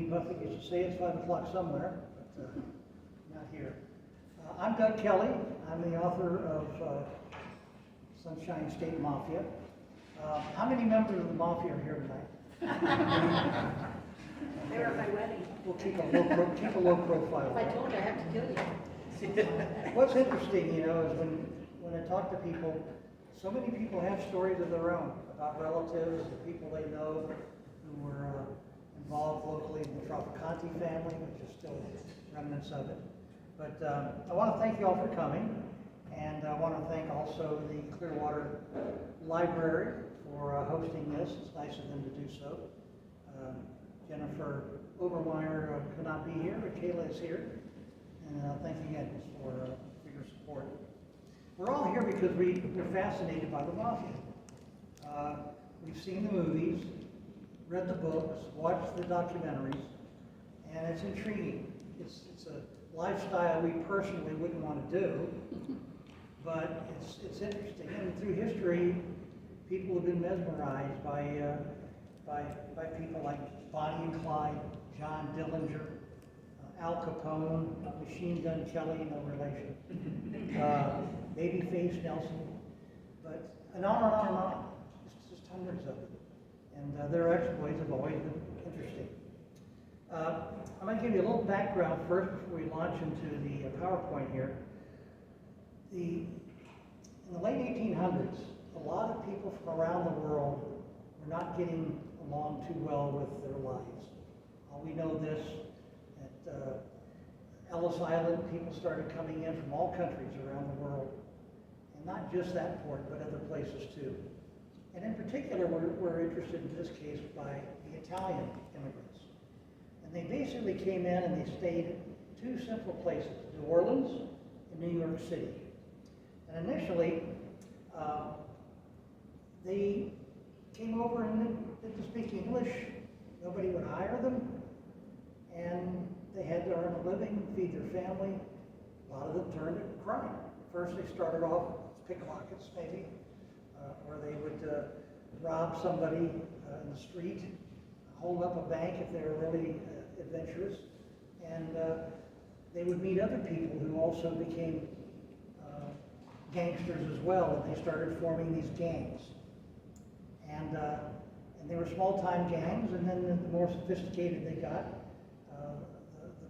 Buffett used to say, it's 5 o'clock somewhere, but not here. I'm Doug Kelly. I'm the author of Sunshine State Mafia. How many members of the Mafia are here tonight? They were at my wedding. We'll keep a low profile. If I told you, I have to kill you. What's interesting, is when I talk to people, so many people have stories of their own about relatives, the people they know who were involved locally in the Traficante family, which is still remnants of it. But I want to thank you all for coming, and I want to thank also the Clearwater Library for hosting this. It's nice of them to do so. Jennifer Obermeyer could not be here, but Kayla is here. And thank you again for your support. We're all here because we're fascinated by the Mafia. We've seen the movies, read the books, watched the documentaries, and it's intriguing. It's a lifestyle we personally wouldn't want to do, but it's interesting. And through history, people have been mesmerized by people like Bonnie and Clyde, John Dillinger, Al Capone, Machine Gun Kelly, no relation, Babyface Nelson, and on and on and on. Just hundreds of them. And their exploits have always been interesting. I'm going to give you a little background first before we launch into the PowerPoint here. In the late 1800s, a lot of people from around the world were not getting along too well with their lives. We know this. At Ellis Island, people started coming in from all countries around the world. And not just that port, but other places too. And in particular, we're interested in this case by the Italian immigrants. And they basically came in and they stayed in two simple places, New Orleans and New York City. And initially, they came over and didn't speak English. Nobody would hire them. And they had to earn a living, feed their family. A lot of them turned to crime. First, they started off as pickpockets, maybe, where they would rob somebody in the street, hold up a bank if they were really adventurous, and they would meet other people who also became gangsters as well, and they started forming these gangs. And they were small-time gangs, and then the more sophisticated they got,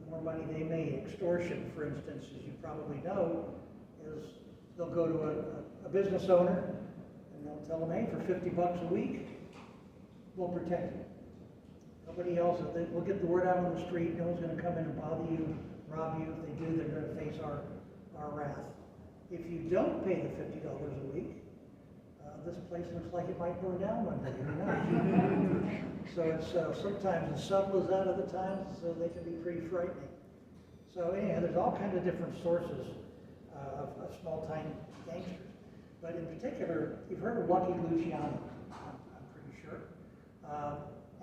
the more money they made. Extortion, for instance, as you probably know, is they'll go to a business owner and they'll tell them, hey, for $50 a week, we'll protect you. Nobody else, we'll get the word out on the street, no one's going to come in and bother you, rob you. If they do, they're going to face our wrath. If you don't pay the $50 a week, this place looks like it might burn down one day, who knows? So it's sometimes as subtle as that, other times so they can be pretty frightening. So anyhow, there's all kinds of different sources of small-time gangsters. But in particular, you've heard of Lucky Luciano, I'm pretty sure,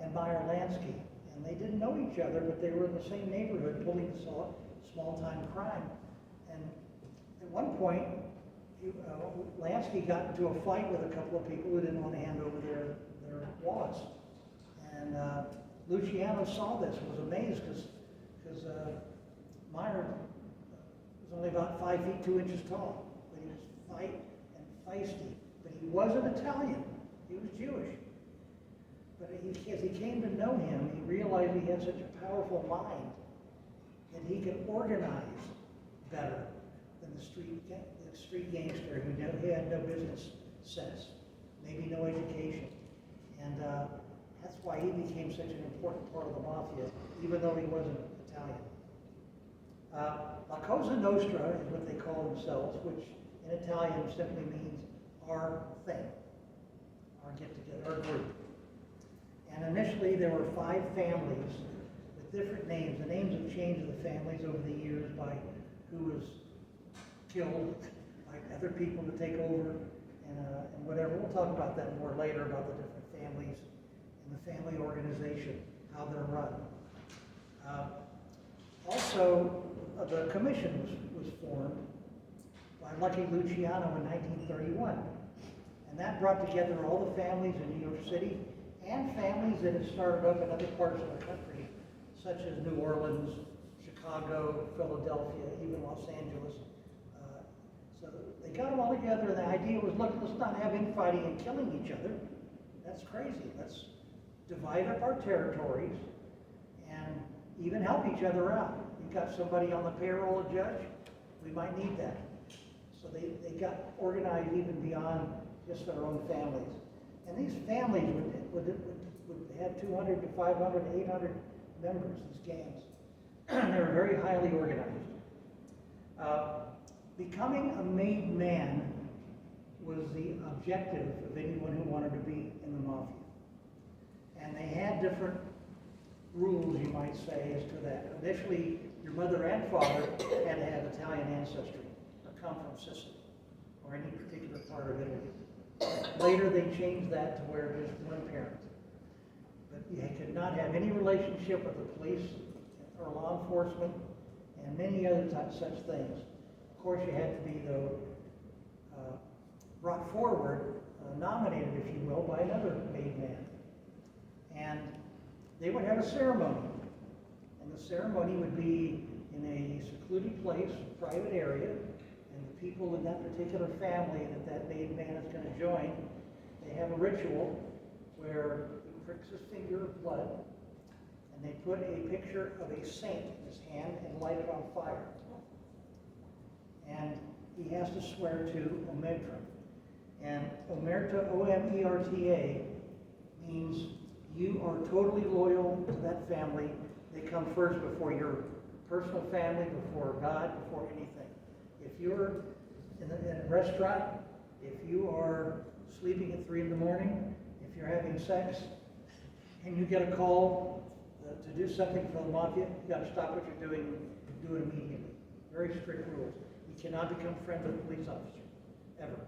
and Meyer Lansky. And they didn't know each other, but they were in the same neighborhood pulling small-time crime. And at one point, Lansky got into a fight with a couple of people who didn't want to hand over their wallets. And Luciano saw this and was amazed because Meyer was only about 5 feet 2 inches tall, but he was feisty. But he wasn't Italian; he was Jewish. But as he came to know him, he realized he had such a powerful mind that he could organize better than the street gangster who had no business sense, maybe no education. And that's why he became such an important part of the Mafia, even though he wasn't Italian. La Cosa Nostra is what they call themselves, which in Italian simply means our thing, our get-together, our group. And initially there were 5 families with different names. The names have changed of the families over the years by who was killed, by other people to take over, and whatever. We'll talk about that more later, about the different families and the family organization, how they're run. Also, the commission was formed by Lucky Luciano in 1931. And that brought together all the families in New York City and families that had started up in other parts of the country, such as New Orleans, Chicago, Philadelphia, even Los Angeles. So they got them all together, and the idea was, look, let's not have infighting and killing each other. That's crazy. Let's divide up our territories and even help each other out. You've got somebody on the payroll, a judge, we might need that. So they got organized even beyond just their own families. And these families would have 200 to 500 to 800 members, these gangs. They were very highly organized. Becoming a made man was the objective of anyone who wanted to be in the Mafia. And they had different rules, you might say, as to that. Initially, your mother and father had to have Italian ancestry or come from Sicily or any particular part of Italy. Later, they changed that to where just one parent. But you could not have any relationship with the police or law enforcement and many other such things. Of course, you had to be, though, brought forward, nominated, if you will, by another made man. And they would have a ceremony. And the ceremony would be in a secluded place, private area, and the people in that particular family that made man is going to join, they have a ritual where he pricks his finger of blood, and they put a picture of a saint in his hand and light it on fire. And he has to swear to Omerta. And Omerta, O-M-E-R-T-A, means you are totally loyal to that family. They come first before your personal family, before God, before anything. If you're in a restaurant, if you are sleeping at 3 in the morning, if you're having sex, and you get a call to do something for the Mafia, you got to stop what you're doing and do it immediately. Very strict rules. You cannot become friends with a police officer, ever.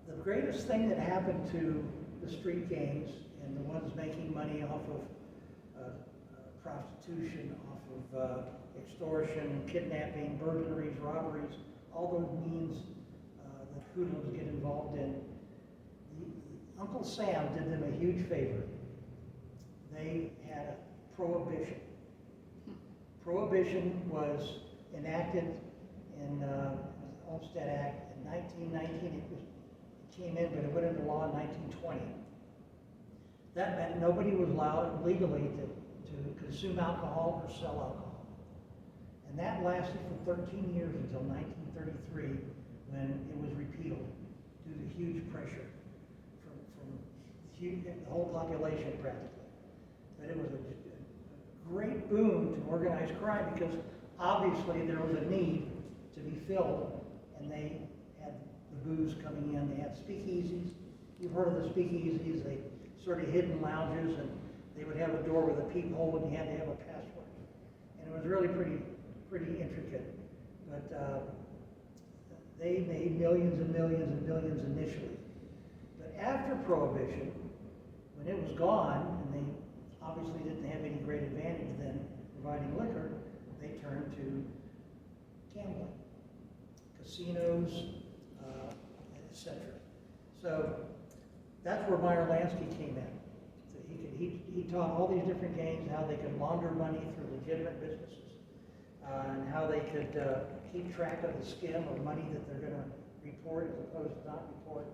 The greatest thing that happened to the street gangs and the ones making money off of prostitution, off of extortion, kidnapping, burglaries, robberies, all those means that hoodlums get involved in, Uncle Sam did them a huge favor. They had a prohibition. Prohibition was enacted in the Olmstead Act in 1919. It came in, but it went into law in 1920. That meant nobody was allowed legally to consume alcohol or sell alcohol. And that lasted for 13 years until 1933, when it was repealed due to huge pressure from the whole population practically. But it was a great boon to organized crime because obviously there was a need to be filled, and they had the booze coming in. They had speakeasies. You've heard of the speakeasies. They sort of hidden lounges, and they would have a door with a peephole, and you had to have a password. And it was really pretty intricate. But they made millions and millions and millions initially. But after Prohibition, when it was gone, and they obviously didn't have any great advantage then providing liquor, they turned to gambling, casinos, etc. So that's where Meyer Lansky came in. So he taught all these different gangs how they could launder money through legitimate businesses, and how they could keep track of the skim of money that they're going to report as opposed to not report.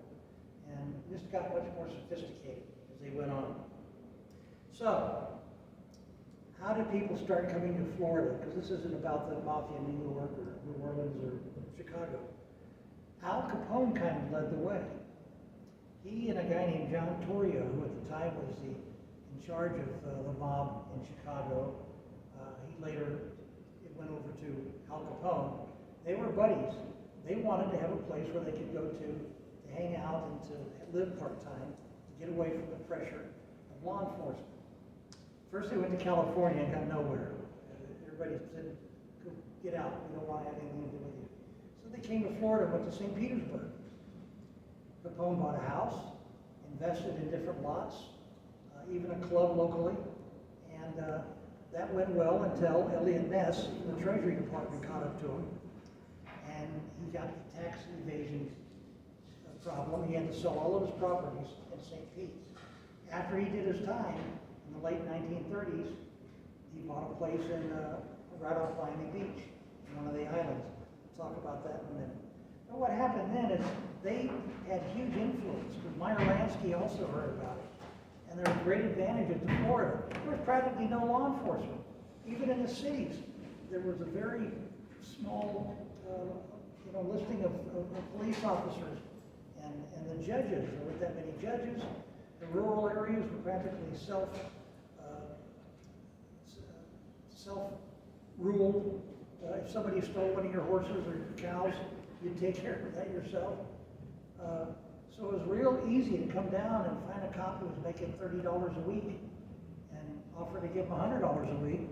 And this got much more sophisticated as they went on. So, how did people start coming to Florida? Because this isn't about the Mafia in New York or New Orleans or Chicago. Al Capone kind of led the way. He and a guy named John Torrio, who at the time was in charge of the mob in Chicago, he later went over to Al Capone. They were buddies. They wanted to have a place where they could go to hang out and to live part-time, to get away from the pressure of law enforcement. First they went to California and got nowhere. Everybody said, go get out, we don't want to have anything to do with you. So they came to Florida, went to St. Petersburg. Capone bought a house, invested in different lots, even a club locally, and that went well until Elliot Ness from the Treasury Department caught up to him, and he got the tax evasion problem. He had to sell all of his properties in St. Pete. After he did his time, in the late 1930s, he bought a place right off Miami Beach, in one of the islands. We'll talk about that in a minute. But what happened then is they had huge influence, because Meyer Lansky also heard about it. And there was great advantages to Florida. There was practically no law enforcement. Even in the cities, there was a very small listing of police officers and the judges. There weren't that many judges. The rural areas were practically self-ruled. If somebody stole one of your horses or your cows, you'd take care of that yourself. So it was real easy to come down and find a cop who was making $30 a week and offer to give him $100 a week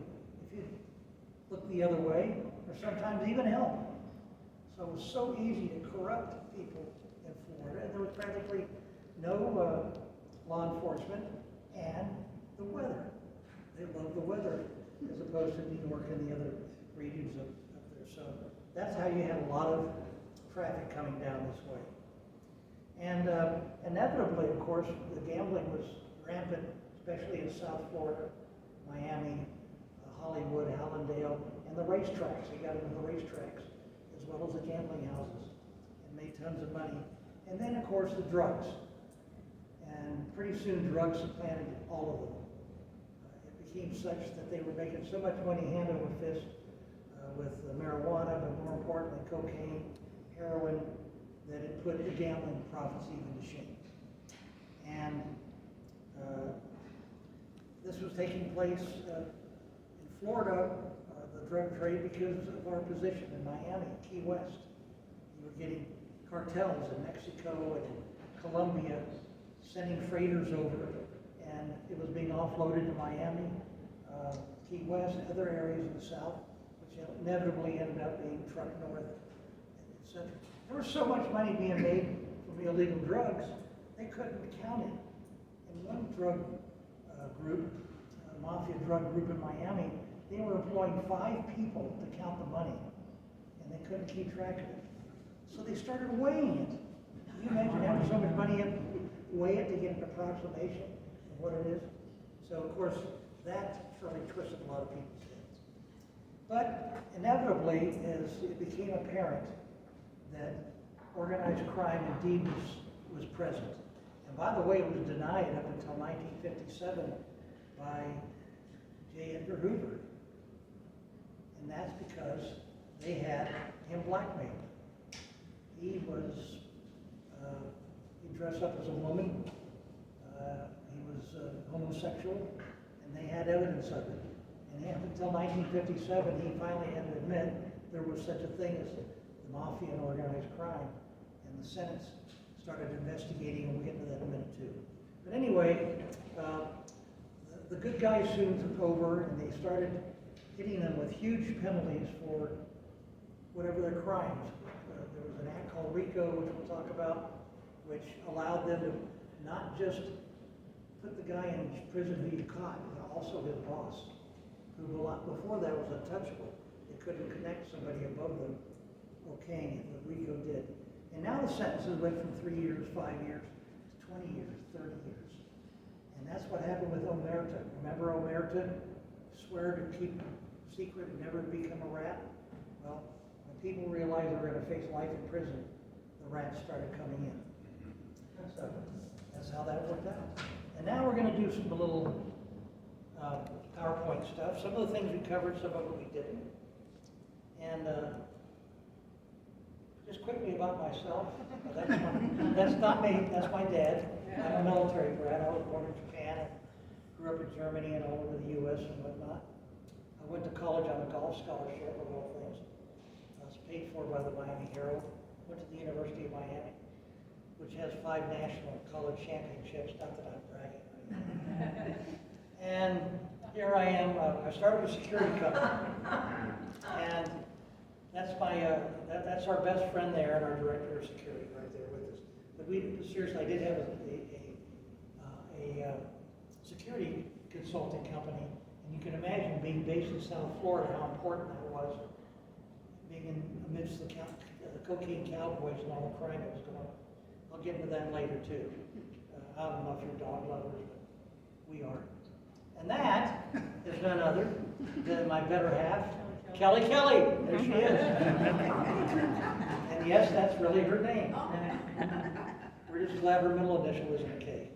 if you look the other way, or sometimes even help. So it was so easy to corrupt people in Florida, and there was practically no law enforcement, and the weather. They loved the weather as opposed to New York and the other regions up there. So that's how you had a lot of traffic coming down this way. And inevitably, of course, the gambling was rampant, especially in South Florida, Miami, Hollywood, Hallandale, and the racetracks. They got into the racetracks, as well as the gambling houses, and made tons of money. And then, of course, the drugs. And pretty soon, drugs supplanted all of them. It became such that they were making so much money hand over fist with marijuana, but more importantly, cocaine, heroin, that it put the gambling profits even to shame. And this was taking place in Florida, the drug trade, because of our position in Miami, Key West. You were getting cartels in Mexico and in Colombia sending freighters over, and it was being offloaded to Miami, Key West, and other areas in the South, which inevitably ended up being trucked north, etc. There was so much money being made from the illegal drugs, they couldn't count it. In one drug group, Mafia drug group in Miami, they were employing 5 people to count the money, and they couldn't keep track of it. So they started weighing it. Can you imagine having so much money, you have to weigh it to get an approximation of what it is? So, of course, that really twisted a lot of people's heads. But inevitably, as it became apparent that organized crime indeed was present. And by the way, it was denied up until 1957 by J. Edgar Hoover. And that's because they had him blackmailed. He dressed up as a woman, he was homosexual, and they had evidence of it. And up until 1957, he finally had to admit there was such a thing as the Mafia and organized crime, and the Senate started investigating, and we'll get into that in a minute too. But anyway, the good guys soon took over, and they started hitting them with huge penalties for whatever their crimes. There was an act called RICO, which we'll talk about, which allowed them to not just put the guy in prison who you caught, but also his boss, who before that was untouchable. They couldn't connect somebody above them. Okay, what RICO did. And now the sentences went from 3 years, 5 years, to 20 years, 30 years. And that's what happened with Omerta. Remember Omerta? Swear to keep secret and never become a rat? Well, when people realized they were going to face life in prison, the rats started coming in. So that's how that worked out. And now we're going to do some little PowerPoint stuff. Some of the things we covered, some of it we didn't. And just quickly about myself. That's not me, that's my dad. I'm a military brat. I was born in Japan, grew up in Germany and all over the U.S. and whatnot. I went to college on a golf scholarship, of all things. I was paid for by the Miami Herald. Went to the University of Miami, which has 5 national college championships, not that I'm bragging. And here I am, I started a security company. And that's our best friend there and our director of security right there with us. But seriously, I did have a security consulting company, and you can imagine being based in South Florida, how important that was, being amidst the cocaine cowboys and all the crime that was going on. I'll get into that later too. I don't know if you're dog lovers, but we are. And that is none other than my better half, Kelly. There she is. And yes, that's really her name. We're just glad her middle initial isn't a K.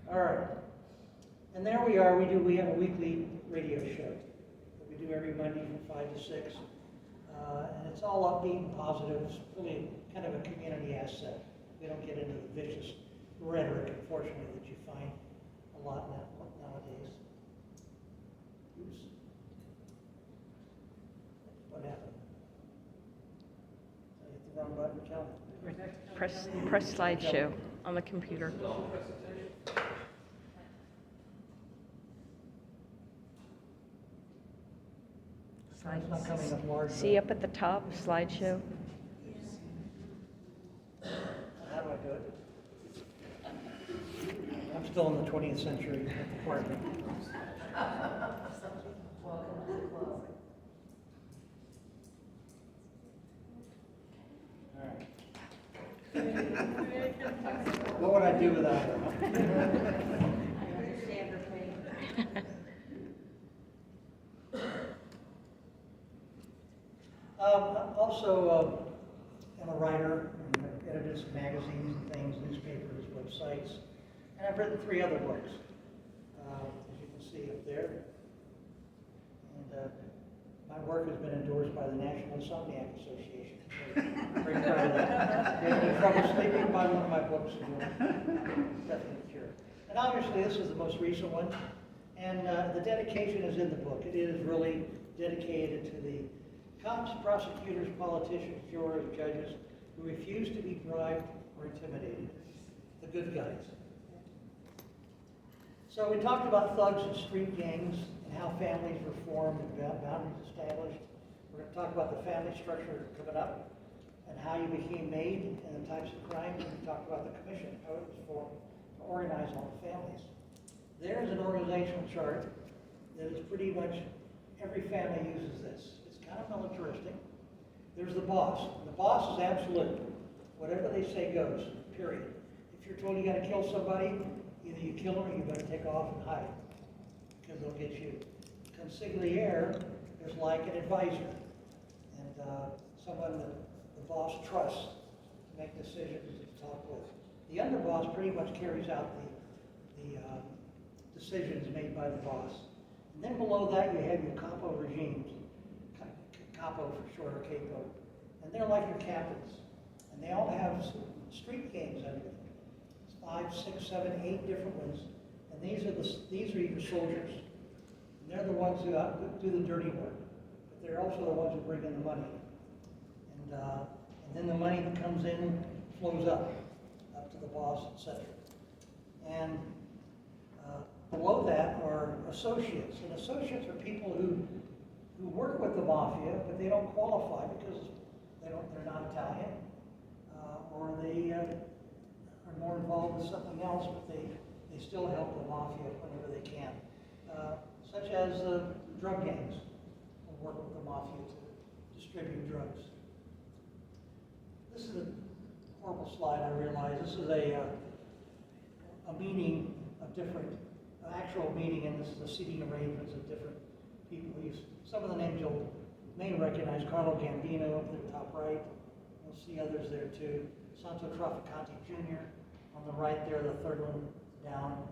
All right. And there we are. We have a weekly radio show that we do every Monday from 5 to 6. And it's all upbeat and positive. It's really kind of a community asset. We don't get into the vicious rhetoric, unfortunately, that you find a lot nowadays. Oops. What happened? Did I hit the wrong button, Kelly? Press slideshow on the computer. It's not coming up large. See up at the top, slideshow. How do I do it? I'm still in the 20th century department. All right. What would I do without her? Also, I'm a writer, and I've edited some magazines and things, newspapers, websites, and I've written 3 other books, as you can see up there. And my work has been endorsed by the National Insomniac Association. So I'm very proud of that. If you have any trouble sleeping, buy one of my books, and you'll definitely cure. And obviously, this is the most recent one, and the dedication is in the book. It is really dedicated to the cops, prosecutors, politicians, jurors, judges who refuse to be bribed or intimidated. The good guys. So we talked about thugs and street gangs and how families were formed and boundaries established. We're going to talk about the family structure coming up and how you became made and the types of crimes. And we talked about the commission, how it was formed to organize all the families. There's an organizational chart that is pretty much every family uses this. Kind of militaristic. There's the boss. And the boss is absolute. Whatever they say goes, period. If you're told you got to kill somebody, either you kill them or you better take off and hide, because they'll get you. Consigliere is like an advisor, and someone that the boss trusts to make decisions and to talk with. The underboss pretty much carries out the decisions made by the boss. And then below that you have your capo regimes. Capo for short, or capo, and they're like your captains, and they all have street gangs under them. 5, 6, 7, 8 different ones, and these are your soldiers, and they're the ones who do the dirty work, but they're also the ones who bring in the money, and then the money that comes in flows up to the boss, etc. And below that are associates, and associates are people who work with the mafia, but they don't qualify because they're not Italian, or they are more involved with something else, but they still help the mafia whenever they can. Such as drug gangs will work with the mafia to distribute drugs. This is a horrible slide, I realize. This is a meeting of different, actual meeting, and this is the seating arrangements of different people. Some of the names you may recognize: Carlo Gambino up there, top right. You'll see others there too. Santo Trafficante Jr. on the right there, the third one down,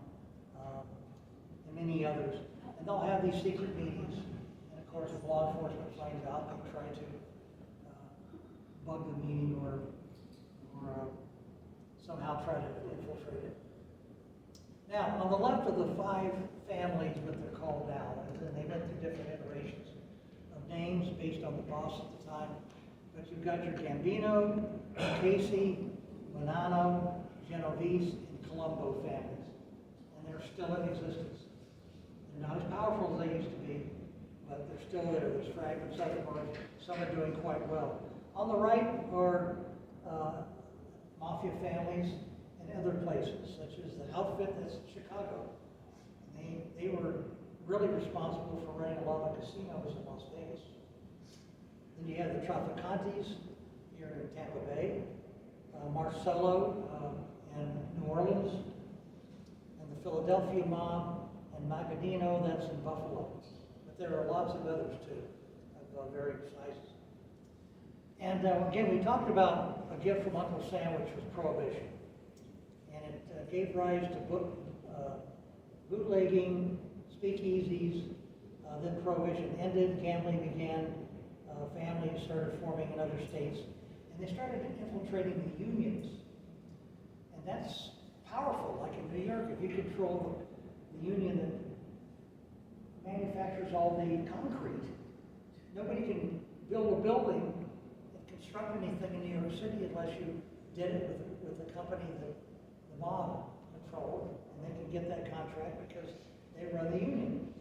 and many others. And they'll have these secret meetings. And of course, if law enforcement finds out, they try to bug the meeting or somehow try to infiltrate it. Now, on the left are the 5 families, what they're called now, and they went through different iterations of names based on the boss at the time. But you've got your Gambino, Casey, Bonanno, Genovese, and Colombo families. And they're still in existence. They're not as powerful as they used to be, but they're still there. There's fragments of them, or some are doing quite well. On the right are mafia families in other places, such as the outfit that's in Chicago. They were really responsible for running a lot of casinos in Las Vegas. Then you have the Trafficantes here in Tampa Bay, Marcello in New Orleans, and the Philadelphia mob, and Magadino, that's in Buffalo. But there are lots of others too, of varying sizes. And again, we talked about a gift from Uncle Sam, which was Prohibition. And it gave rise to bootlegging, speakeasies, then Prohibition ended, gambling began, families started forming in other states, and they started infiltrating the unions. And that's powerful, like in New York, if you control the union that manufactures all the concrete, nobody can build a building and construct anything in New York City unless you did it with the company that the mob controlled, and they can get that contract because they run the union.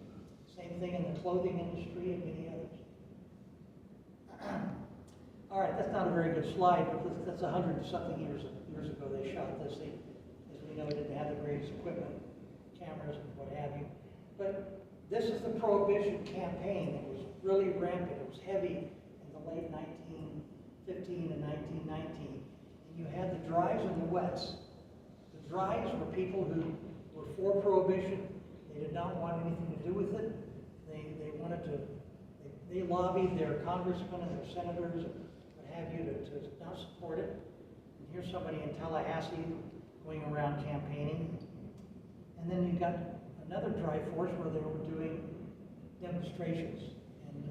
Same thing in the clothing industry and many others. All right, that's not a very good slide, but that's 100-something years ago they shot this. They, as we know, didn't have the greatest equipment, cameras and what have you. But this is the Prohibition campaign. It was really rampant. It was heavy in the late 1915 and 1919. And you had the dries and the wets. The dries were people who were for Prohibition. They did not want anything to do with it. They wanted to, they lobbied their congressmen and their senators and what have you to not support it. And here's somebody in Tallahassee going around campaigning. And then you got another dry force where they were doing demonstrations. And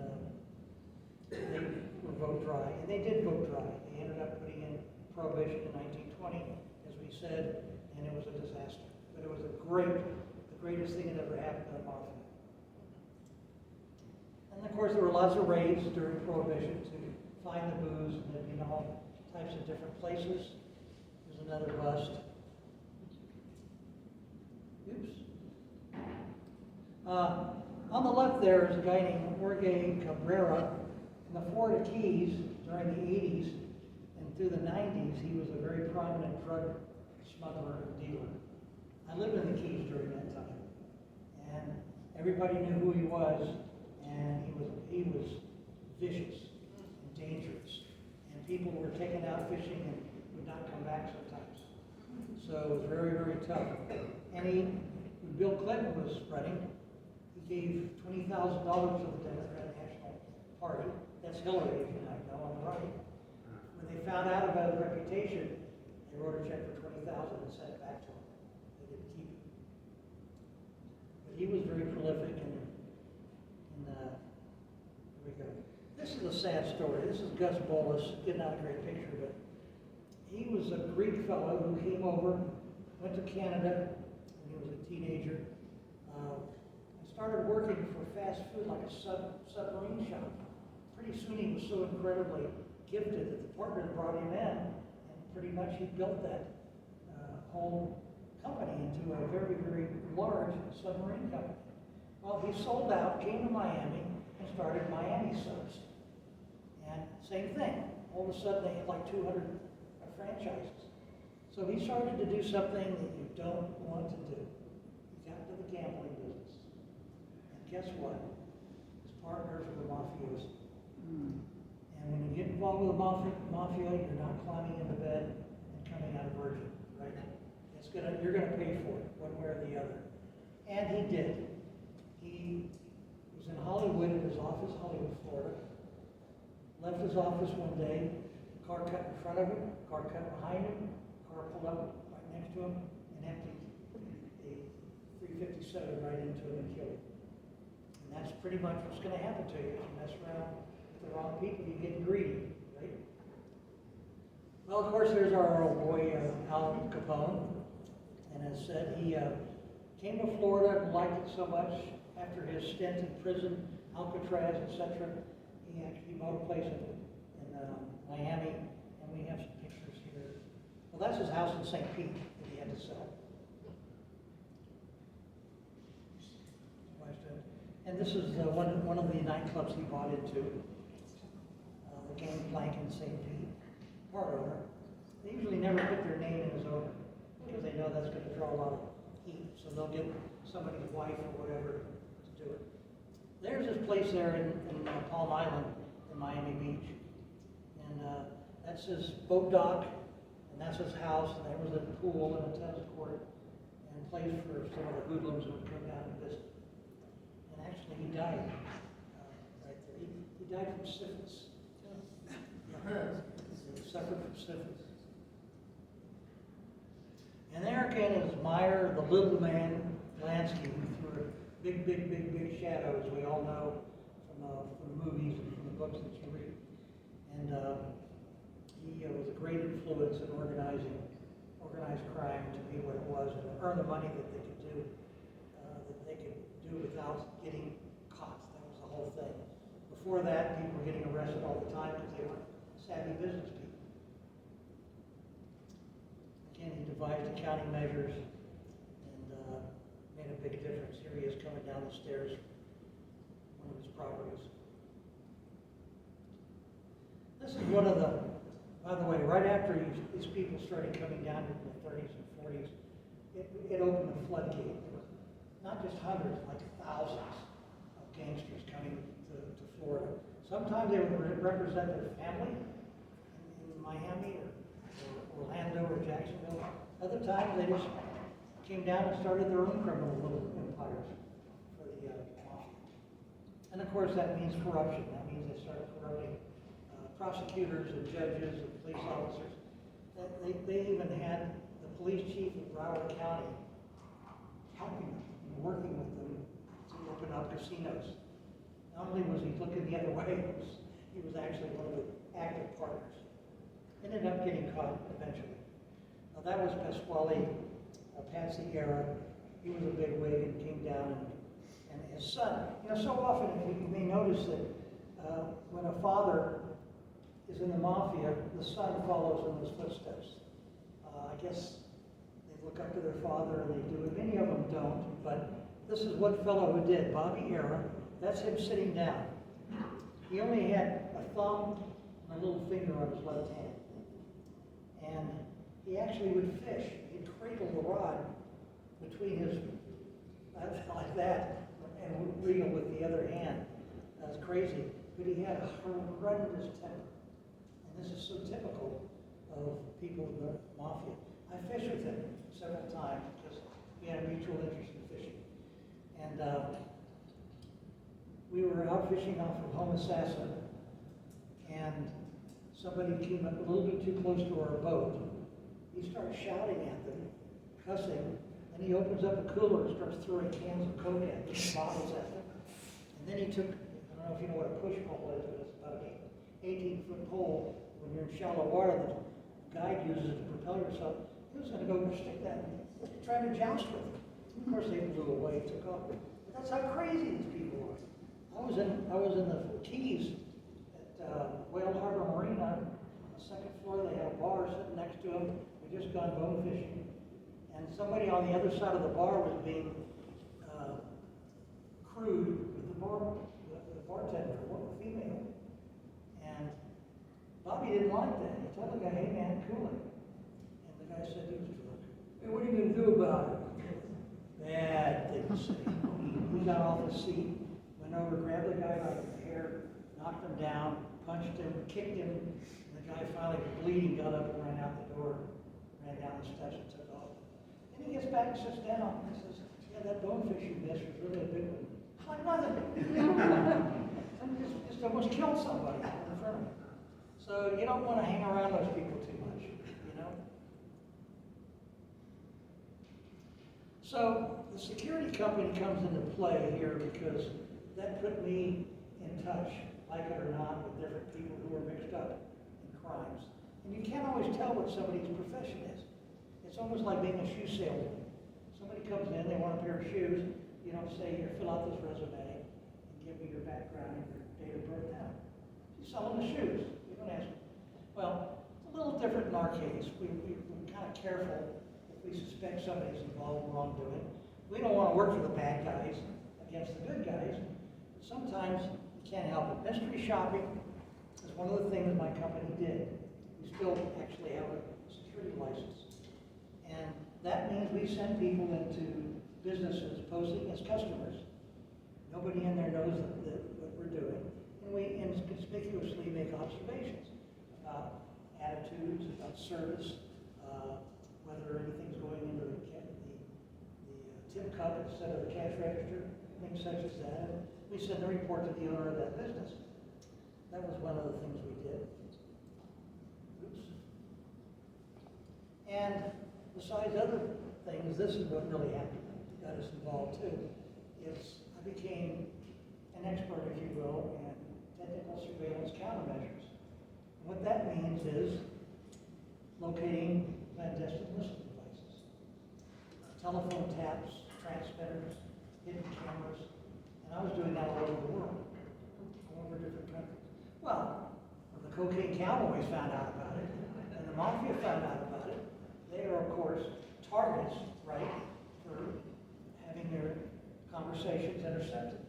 they were vote dry. And they did vote dry. They ended up putting in Prohibition in 1920, as we said, and it was a disaster. But it was the greatest thing that ever happened to the Mafia. And of course, there were lots of raids during Prohibition to find the booze, and they'd be in all types of different places. There's another bust. Oops. On the left there is a guy named Jorge Cabrera. In the Florida Keys during the 80s and through the 90s, he was a very prominent drug smuggler and dealer. I lived in the Keys during that time, and everybody knew who he was, and he was vicious and dangerous, and people were taken out fishing and would not come back sometimes. So it was very, very tough. And when Bill Clinton was running, he gave $20,000 to the Democratic National Party. That's Hillary, if you might know, on the right. When they found out about his reputation, they wrote a check for $20,000 and sent it back to him. They didn't keep it. But he was very prolific, and here we go. This is a sad story. This is Gus Bolus. Getting not a great picture, but he was a Greek fellow who came over, went to Canada when he was a teenager, and started working for fast food, like a submarine shop. Pretty soon he was so incredibly gifted that the partner brought him in, and pretty much he built that whole company into a very, very large submarine company. Well, he sold out, came to Miami, and started Miami Subs. And same thing. All of a sudden they had like 200 franchises. So he started to do something that you don't want to do. He got into the gambling business. And guess what? His partners were the mafiosi. And when you get involved with the mafia, you're not climbing into bed and coming out a virgin, right? You're gonna pay for it, one way or the other. And he did. He was in Hollywood, in his office, Hollywood, Florida. Left his office one day, car cut in front of him, car cut behind him, car pulled up right next to him, and emptied a .357 right into him and killed him. And that's pretty much what's gonna happen to you if you mess around with the wrong people. You get greedy, right? Well, of course, there's our old boy, Al Capone. And as said, he came to Florida and liked it so much after his stint in prison, Alcatraz, etc. He actually bought a place in Miami, and we have some pictures here. Well, that's his house in St. Pete that he had to sell. And this is one of the nightclubs he bought into, the Gangplank in St. Pete, part owner. They usually never put their name in as owner, because they know that's going to draw a lot of heat, so they'll get somebody's wife or whatever to do it. There's this place there in Palm Island in Miami Beach, and that's his boat dock, and that's his house, and there was a pool and a tennis court, and a place for some of the hoodlums who would come down and visit. And actually, he died right there. He died from syphilis. He suffered from syphilis. And there again is Meyer, the little man, Lansky, who threw a big shadow, as we all know from the movies and from the books that you read. And he was a great influence in organized crime to be what it was, and to earn the money that they could do without getting caught. That was the whole thing. Before that, people were getting arrested all the time because they were savvy business people. Again, he devised accounting measures and made a big difference. Here he is coming down the stairs, one of his properties. This is one of the, by the way, right after these people started coming down in the 30s and 40s, it opened the floodgate. There were not just hundreds, like thousands of gangsters coming to Florida. Sometimes they would represent their family in Miami or Orlando or Jacksonville. Other times they just came down and started their own criminal little empires for the Mafia. And of course that means corruption. That means they started corrupting prosecutors and judges and police officers. They even had the police chief of Broward County helping them and working with them to open up casinos. Not only was he looking the other way, he was actually one of the active partners. Ended up getting caught eventually. Now that was Pasquale Patsy era. He was a big wig and came down, and his son. You know, so often you may notice that when a father is in the Mafia, the son follows in his footsteps. I guess they look up to their father and they do it. Many of them don't, but this is one fellow who did. Bobby Era, that's him sitting down. He only had a thumb and a little finger on his left hand. And he actually would fish. He'd cradle the rod between his, like that, and would reel with the other hand. That's crazy. But he had a horrendous temper. And this is so typical of people in the Mafia. I fished with him several times because we had a mutual interest in fishing. And we were out fishing off of Homosassa, and somebody came up a little bit too close to our boat. He starts shouting at them, cussing, and he opens up a cooler and starts throwing cans of Coke at them, bottles at them. And then he took, I don't know if you know what a push pole is, but it's about an 18-foot pole. When you're in shallow water, the guide uses it to propel yourself. He was going to go stick that and try to joust with it. Of course, they blew away, took off. But that's how crazy these people are. I was in the Keys at Whale Harbor Marina. On the second floor, they had a bar sitting next to them. We just gone bone fishing, and somebody on the other side of the bar was being crude with the bartender, a female, and Bobby didn't like that. He told the guy, "Hey man, cool it." And the guy said he was drunk. "Hey, what are you going to do about it?" Bad thing to say. He got off his seat, went over, grabbed the guy by the hair, knocked him down, punched him, kicked him. And the guy finally, bleeding, got up and ran out the door, ran down the steps and took off. And he gets back and sits down and says, "Yeah, that bonefish you missed was really a big one." I'm like, "Nothing." I just almost killed somebody in front of me. So you don't want to hang around those people too much, you know? So the security company comes into play here because that put me in touch, like it or not, with different people who are mixed up in crimes. And you can't always tell what somebody's profession is. It's almost like being a shoe salesman. Somebody comes in, they want a pair of shoes. You don't say, "Here, fill out this resume and give me your background and your date of birth now." You sell them the shoes. You don't ask them. Well, it's a little different in our case. We're kind of careful if we suspect somebody's involved in wrongdoing. We don't want to work for the bad guys against the good guys. But sometimes you can't help it. Mystery shopping is one of the things my company did. We still actually have a security license. And that means we send people into businesses posing as customers. Nobody in there knows what we're doing. And we inconspicuously make observations about attitudes, about service, whether anything's going into the tip cup instead of the cash register, things such as that. And we send a report to the owner of that business. That was one of the things we did. Oops. And besides other things, this is what really happened, got us involved too. I became an expert, if you will, in technical surveillance countermeasures. And what that means is locating clandestine listening devices, telephone taps, transmitters, hidden cameras, and I was doing that all over the world, all over different countries. Well, when the cocaine cowboys found out about it, and the Mafia found out about it, they are, of course, targets, right, for having their conversations intercepted.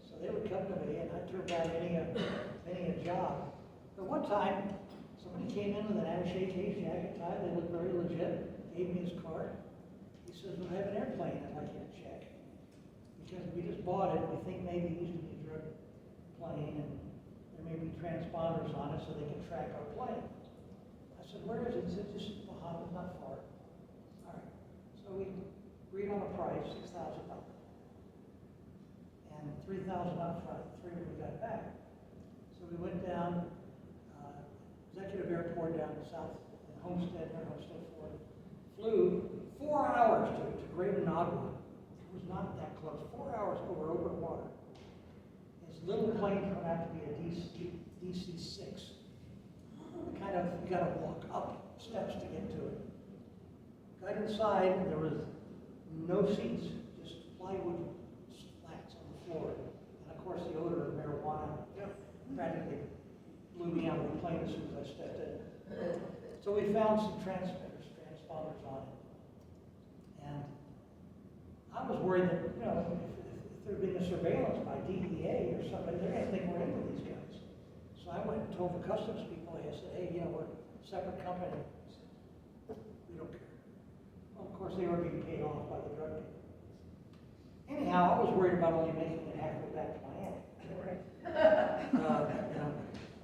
So they would come to me, and I turned down many a job. But one time, somebody came in with an attaché case jacket tie. They looked very legit. Gave me his card. He says, "We have an airplane I'd like you to check. Because we just bought it. We think maybe it used to be a drug plane, and there may be transponders on it so they can track our plane." I said, "Where is it?" He said, "Just Bahamas, not far." All right. So we agreed on a price, $6,000. And $3,000 up front, $3,000 when we got back. So we went down, Executive Airport down in South Homestead, near Homestead, Florida. Flew 4 hours to Great Managua. It was not that close. 4 hours over open water. This little plane turned out to be a DC-6. You gotta walk up steps to get to it. Got inside, and there was no seats, just plywood slats on the floor. And of course, the odor of marijuana practically blew me out of the plane as soon as I stepped in. So we found some transponders on it. And I was worried that, if there'd been a surveillance by DEA or somebody, they're gonna think we're into these guys. So I went and told the customs people, I said, "Hey, we're a separate company." They said, "We don't care." Well, of course, they were being paid off by the drug people. Anyhow, I was worried about only making it halfway back to Miami.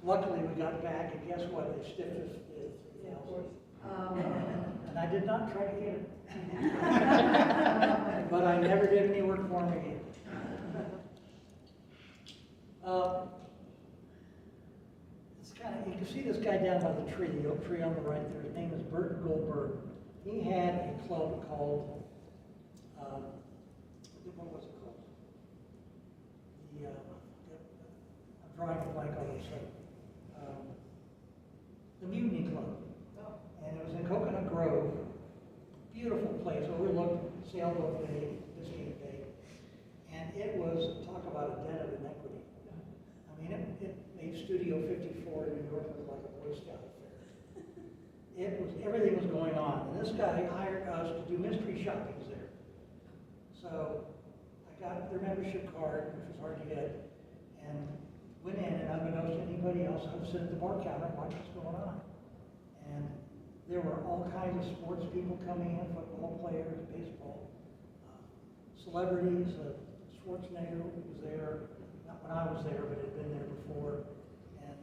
Luckily, we got back, and guess what? They stiffed us with $3,000. And I did not try to get it. But I never did any work for him again. You can see this guy down by the tree, the oak tree on the right there. His name is Burton Goldberg. He had a club called, what was it called? I'm drawing a blank on this. The Mutiny Club. And it was in Coconut Grove. Beautiful place, overlooked Sailboat Bay, Biscayne Bay. And it was, talk about a den of inequity. I mean, it made Studio 54 in New York look like a Boy Scout affair. Everything was going on. And this guy hired us to do mystery shoppings there. So I got their membership card, which was hard to get, and went in, and unbeknownst to anybody else, I would sit at the bar counter and watch what's going on. And there were all kinds of sports people coming in, football players, baseball, celebrities. Schwarzenegger was there, not when I was there, but had been there before. And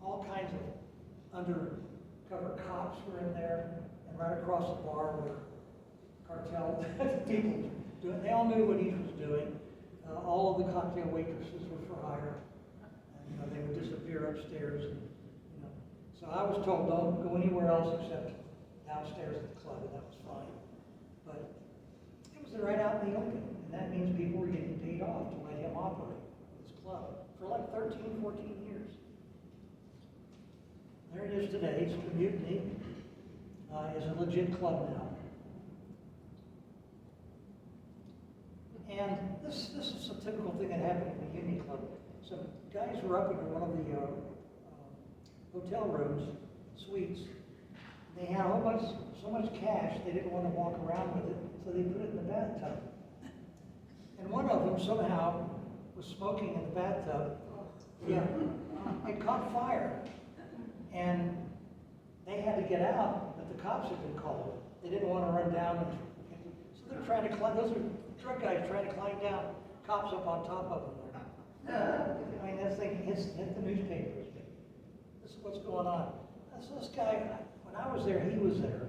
all kinds of undercover cops were in there. And right across the bar were cartel people doing, they all knew what each was doing. All of the cocktail waitresses were for hire. And, they would disappear upstairs. And, so I was told, don't go anywhere else except downstairs at the club, and that was fine. But it was right out in the open, and that means people were getting paid off to let him operate this club for like 13, 14 years. There it is today. It's the Mutiny. Is a legit club now. And this is a typical thing that happened in the Mutiny Club. Some guys were up in one of the hotel rooms, suites. They had so much cash, they didn't want to walk around with it, so they put it in the bathtub. And one of them somehow was smoking in the bathtub. Yeah, it caught fire. And they had to get out, but the cops had been called. They didn't want to run down. So they're trying to climb, those are drug guys trying to climb down, cops up on top of them there. I mean, that thing hit the newspapers. This is what's going on. So this guy, when When I was there, he was there.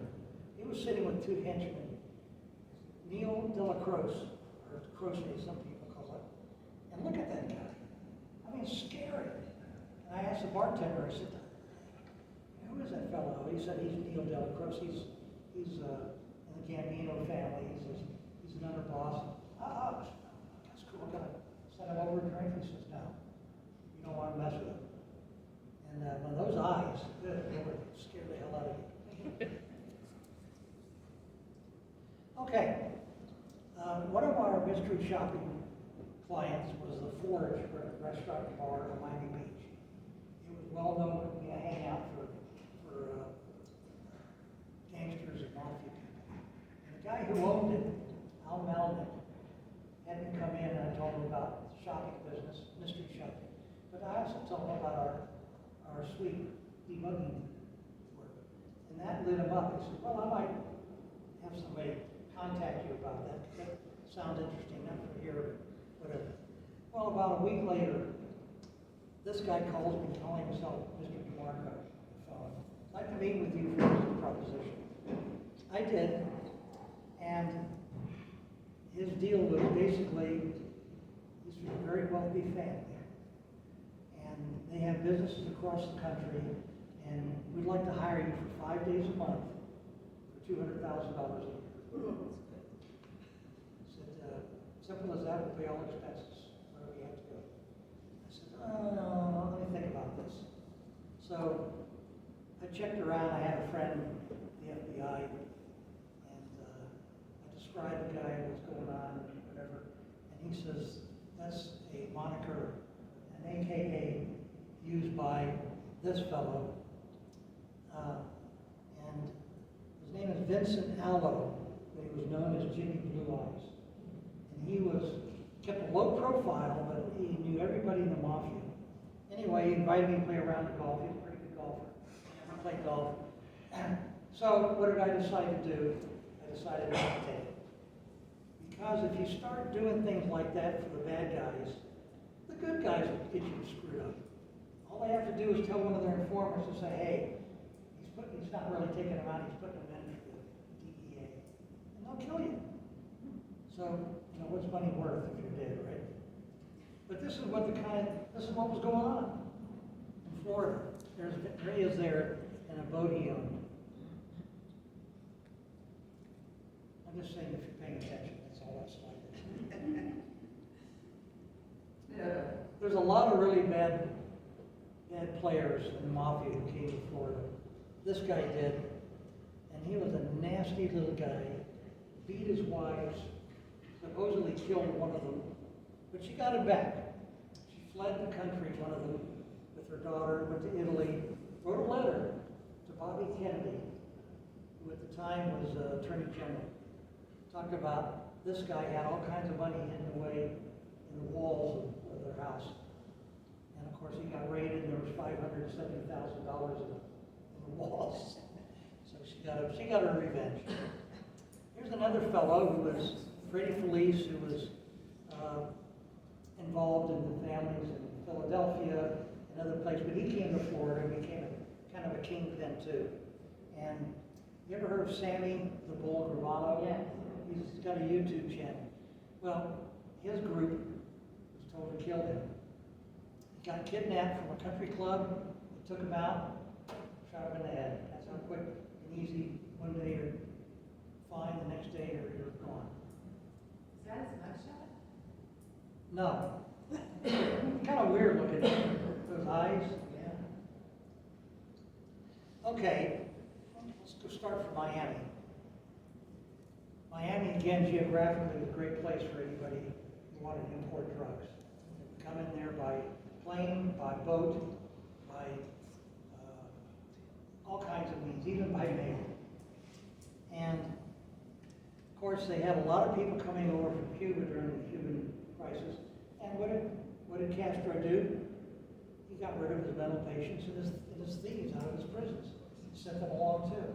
He was sitting with two henchmen, Neil Delacroce, or Croce, some people call it. And look at that guy. I mean, it's scary. And I asked the bartender, I said, who is that fellow? He said, he's Neil Delacroce. He's in the Gambino family. He's an underboss. Oh, that's cool. We're going to send him over a drink. He says, no, you don't want to mess with him. And when those eyes, they would scare the hell out of you. Okay. One of our mystery shopping clients was the Forge restaurant and bar in Miami Beach. It was well known to be a hangout for gangsters and mafia people. And the guy who owned it, Al Malnick, had me come in and I told him about the shopping business, mystery shopping. But I also told him about our sweet debugging work. And that lit him up. He said, well, I might have somebody contact you about that. That sounds interesting, not for here, but whatever. Well, about a week later, this guy calls me calling himself Mr. DeMarco on the phone. I'd like to meet with you for this proposition. I did, and his deal was basically, he's from a very wealthy family, and they have businesses across the country, and we'd like to hire you for 5 days a month for $200,000 a year. I said, simple as that, we'll pay all expenses, wherever you have to go. I said, let me think about this. So I checked around, I had a friend at the FBI, and I described the guy, what's going on, and whatever, and he says, that's a moniker, an AKA used by this fellow, and his name is Vincent Allo, but he was known as Jimmy Blue Eyes. And he kept a low profile, but he knew everybody in the Mafia. Anyway, he invited me to play around the golf. He's a pretty good golfer. I never played golf. So what did I decide to do? I decided not to take it. Because if you start doing things like that for the bad guys, the good guys will get you screwed up. All they have to do is tell one of their informers to say, hey, he's not really taking them out, he's putting them in for the DEA. And they'll kill you. So, what's money worth if you're dead, right? But this is what was going on in Florida. There he is there in a boat he owned. I'm just saying if you're paying attention, that's all that's like. Yeah. There's a lot of really bad players in the Mafia who came to Florida. This guy did, and he was a nasty little guy, beat his wives, supposedly killed one of them, but she got him back. She fled the country, one of them, with her daughter, went to Italy, wrote a letter to Bobby Kennedy, who at the time was Attorney General. Talked about this guy had all kinds of money hidden away in the walls of their house. And of course he got raided and there was $570,000 in the walls. So she got her revenge. Here's another fellow who was Freddie Felice, who was involved in the families in Philadelphia and other places, but he came to Florida and became kind of a kingpin too. And you ever heard of Sammy the Bull Gravano? Yeah. He's got a YouTube channel. Well, his group was told to kill him. He got kidnapped from a country club, they took him out, shot him in the head. That's how quick and easy one day you're fine, the next day you're gone. Is that his mugshot? No. Kind of weird looking, those eyes. Yeah. Okay, let's go start from Miami. Miami, again, geographically, is a great place for anybody who wanted to import drugs. You can come in there by plane, by boat, by all kinds of means, even by mail. And of course, they had a lot of people coming over from Cuba during the Cuban crisis. And what did Castro do? He got rid of his mental patients and his thieves out of his prisons. He sent them along too.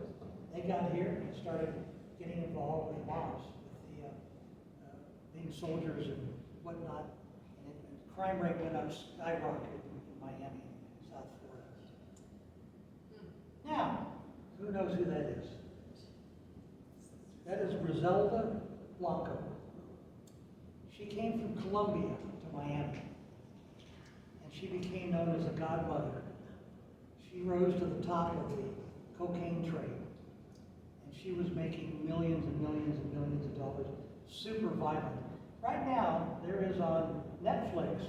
They got here and started getting involved with mobs, with the being soldiers and whatnot. And the crime rate went up, skyrocketed in Miami, South Florida. Now, who Who knows who that is? That is Griselda Blanco. She came from Colombia to Miami, and she became known as the godmother. She rose to the top of the cocaine trade, and she was making millions and millions and millions of dollars, super violent. Right now, there is on Netflix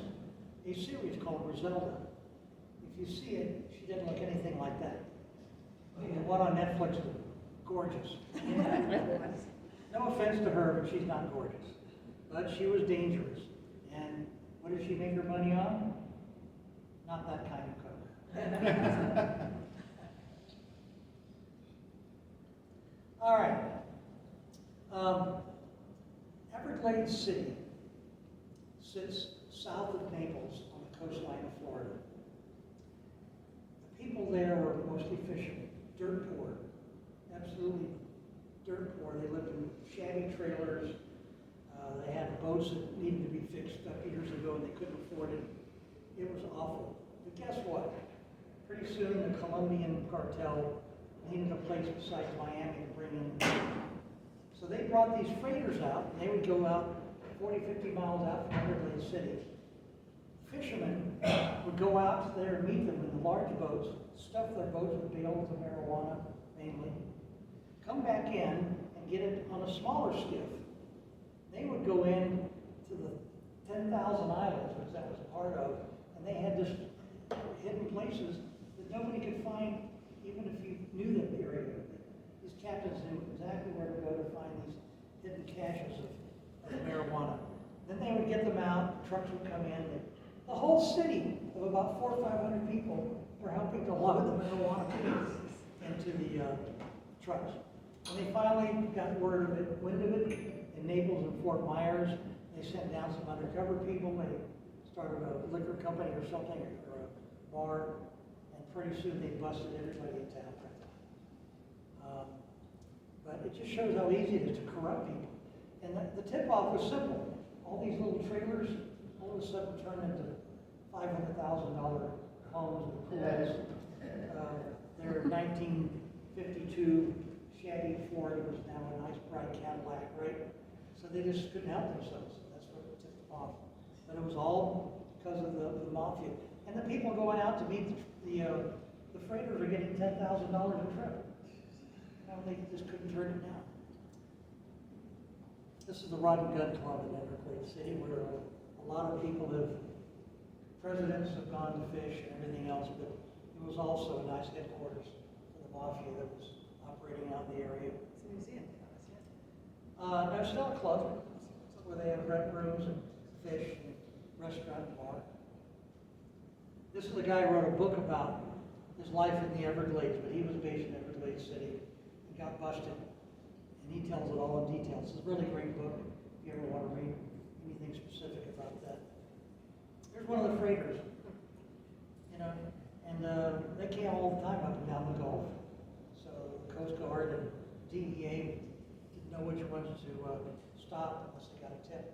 a series called Griselda. If you see it, she didn't look anything like that. The one on Netflix is gorgeous. No offense to her, but she's not gorgeous. But she was dangerous. And what did she make her money on? Not that kind of coke. All right. Everglades City sits south of Naples on the coastline of Florida. The people there were mostly fishermen, dirt poor, absolutely dirt poor. They lived in shabby trailers. They had boats that needed to be fixed up years ago and they couldn't afford it. It was awful. But guess what? Pretty soon the Colombian cartel needed a place besides Miami to bring in. So they brought these freighters out, and they would go out 40, 50 miles out from Everglades City. Fishermen would go out there and meet them in the large boats, stuff their boats with bales of marijuana, mainly, come back in and get it on a smaller skiff. They would go in to the 10,000 islands, which that was a part of, and they had just hidden places that nobody could find, even if you knew the area. These captains knew exactly where to go to find these hidden caches of marijuana. Then they would get them out, trucks would come in. The whole city of about 400 or 500 people were helping to load the marijuana into the trucks. When they finally got wind of it, in Naples and Fort Myers, they sent down some undercover people. They started a liquor company or something, or a bar, and pretty soon they busted everybody in town. But it just shows how easy it is to corrupt people. And the tip-off was simple. All these little trailers all of a sudden turned into $500,000 homes with pools. Their 1952 Chevy Ford was now a nice bright Cadillac, right? So they just couldn't help themselves. That's what tipped them off. But it was all because of the Mafia. And the people going out to meet the freighters are getting $10,000 a trip. They just couldn't turn it down. This is the Rod and Gun Club in Everglades City, where a lot of people presidents have gone to fish and everything else, but it was also a nice headquarters for the Mafia that was operating out in the area. It's a museum, isn't it? No, it's still a club where they have rent rooms and fish and restaurant and bar. This is the guy who wrote a book about his life in the Everglades, but he was based in Everglades City. Got busted, and he tells it all in detail. It's a really great book if you ever want to read anything specific about that. Here's one of the freighters, and they came all the time up and down the Gulf. So the Coast Guard and DEA didn't know which ones to stop unless they got a tip.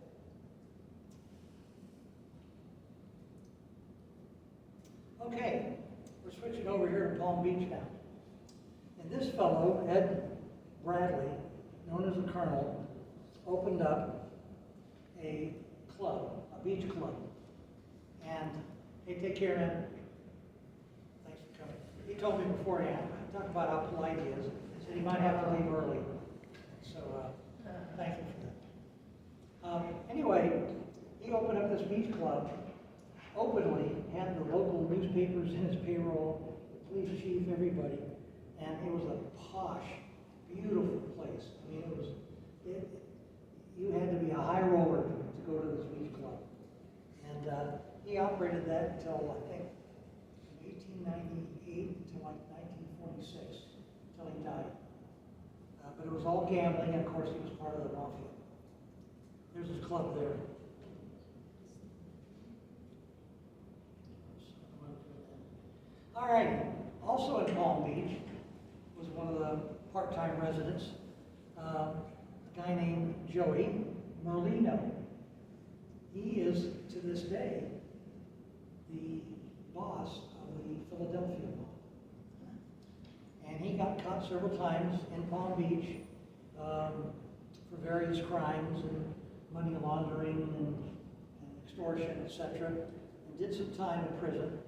Okay, we're switching over here to Palm Beach now. And this fellow, Ed Bradley, known as the Colonel, opened up a club, a beach club. And hey, take care, man. Thanks for coming. He told me beforehand, talk about how polite he is. He said he might have to leave early. So thank you for that. Anyway, he opened up this beach club openly, had the local newspapers in his payroll, the police chief, everybody. And it was a posh, beautiful place. I mean, you had to be a high roller to go to this beach club. And he operated that until, I think, 1898 until like 1946, until he died. But it was all gambling, and of course he was part of the Mafia. There's his club there. All right, also in Palm Beach was one of the part-time residents, a guy named Joey Merlino. He is, to this day, the boss of the Philadelphia mob. And he got caught several times in Palm Beach for various crimes and money laundering and extortion, etc. And did some time in prison.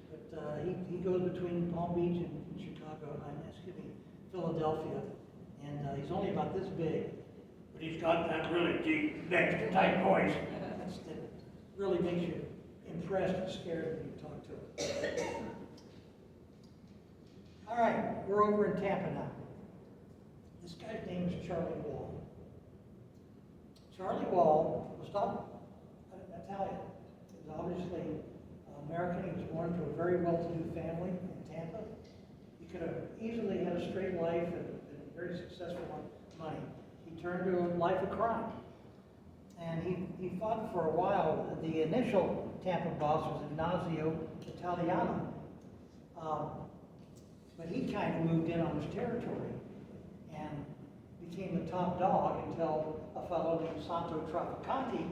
But he goes between Palm Beach and Philadelphia, and he's only about this big, but he's got that really deep, neck tight voice that really makes you impressed and scared when you talk to him. All right, we're over in Tampa now. This guy's name is Charlie Wall. Charlie Wall was not Italian. He was obviously American. He was born to a very well-to-do family in Tampa. He could have easily had a straight life and been very successful on money. He turned to a life of crime. And he fought for a while. The initial Tampa boss was Ignazio Italiano. But he kind of moved in on his territory and became the top dog until a fellow named Santo Trafficante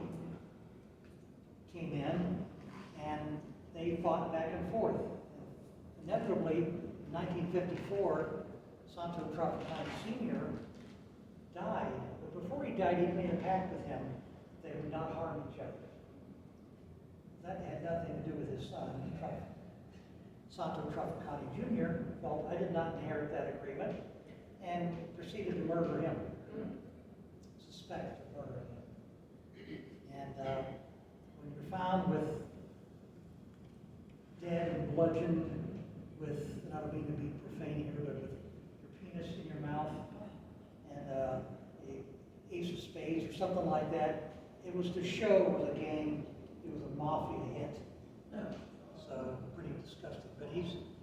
came in, and they fought back and forth. Inevitably, in 1954, Santo Trafficante Sr. died. But before he died, he made a pact with him they would not harm each other. That had nothing to do with his son, Santo Trafficante Jr. felt, I did not inherit that agreement, and proceeded to murder him. Suspected of murdering him. And when you're found with dead and bludgeoned with, and I don't mean to be profane here, but with your penis in your mouth and a ace of spades or something like that, it was to show it was a game, it was a Mafia hit. So pretty disgusting. But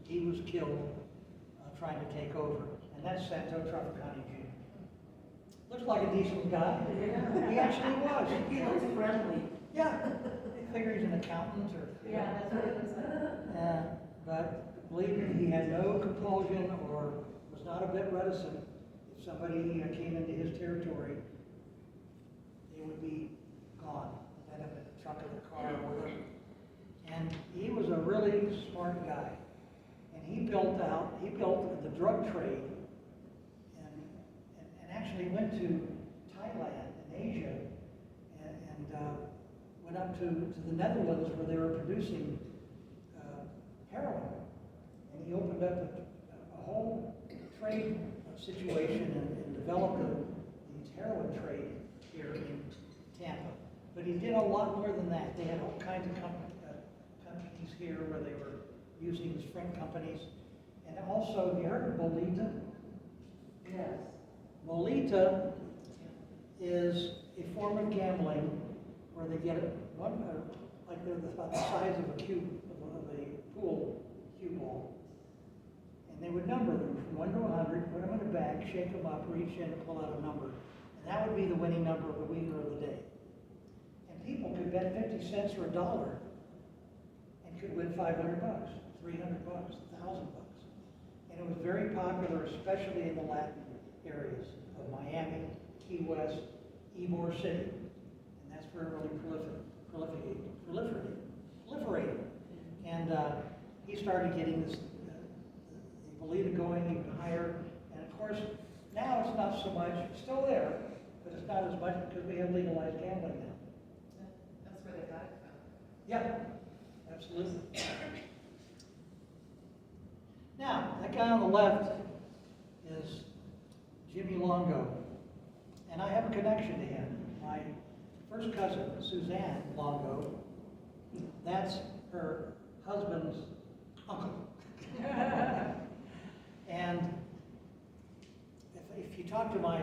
he was killed trying to take over, and that's Santo Trafficante Jr. Looks like a decent guy. Yeah. He actually was. He looks friendly. Yeah. I figure he's an accountant or. Yeah, that's what it looks like. But believe me, he had no compulsion or was not a bit reticent. If somebody came into his territory, they would be gone. They'd have a trunk of the car or whatever. And he was a really smart guy. And he built the drug trade and actually went to Thailand and Asia and went up to the Netherlands where they were producing heroin. And he opened up a whole trade situation and developed the heroin trade here in Tampa. But he did a lot more than that. They had all kinds of companies here where they were using as front companies. And also, have you heard of Molita? Yes. Molita is a form of gambling where they get like they're about the size of a cube, of a pool cue ball. And they would number them from 1 to 100, put them in a bag, shake them up, reach in and pull out a number. And that would be the winning number of the week or of the day. And people could bet 50 cents or $1 and could win $500, $300, $1,000. And it was very popular, especially in the Latin areas of Miami, Key West, Ybor City. And that's where it really proliferated. And he started getting this, the Molita going even higher. And of course, now it's not so much, it's still there, but it's not as much because we have legalized gambling now. That's where they got it from. Yeah, absolutely. Now, that guy on the left is Jimmy Longo, and I have a connection to him. My first cousin, Suzanne Longo, that's her husband's uncle. And if you talk to my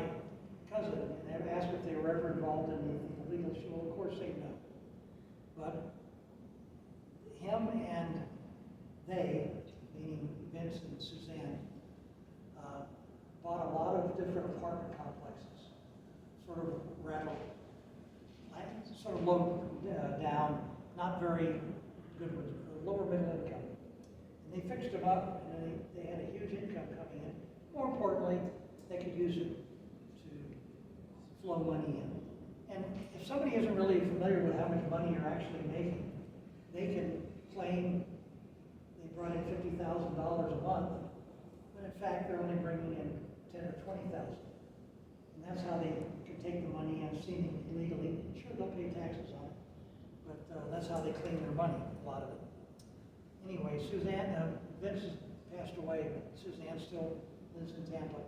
cousin and ask if they were ever involved in the legal issue, well, of course they know. But him and they, meaning Vince and Suzanne, bought a lot of different apartment complexes, sort of low down, not very good ones, lower middle income. And they fixed them up, and they had a huge income coming in. More importantly, they could use it to flow money in. And if somebody isn't really familiar with how much money you're actually making, they can claim they brought in $50,000 a month, but in in fact, they're only bringing in 10 or 20,000. And that's how they can take the money and seemingly illegally. Sure, they'll pay taxes on it, but that's how they clean their money, a lot of it. Anyway, Vince has passed away, but Suzanne still lives in Tampa.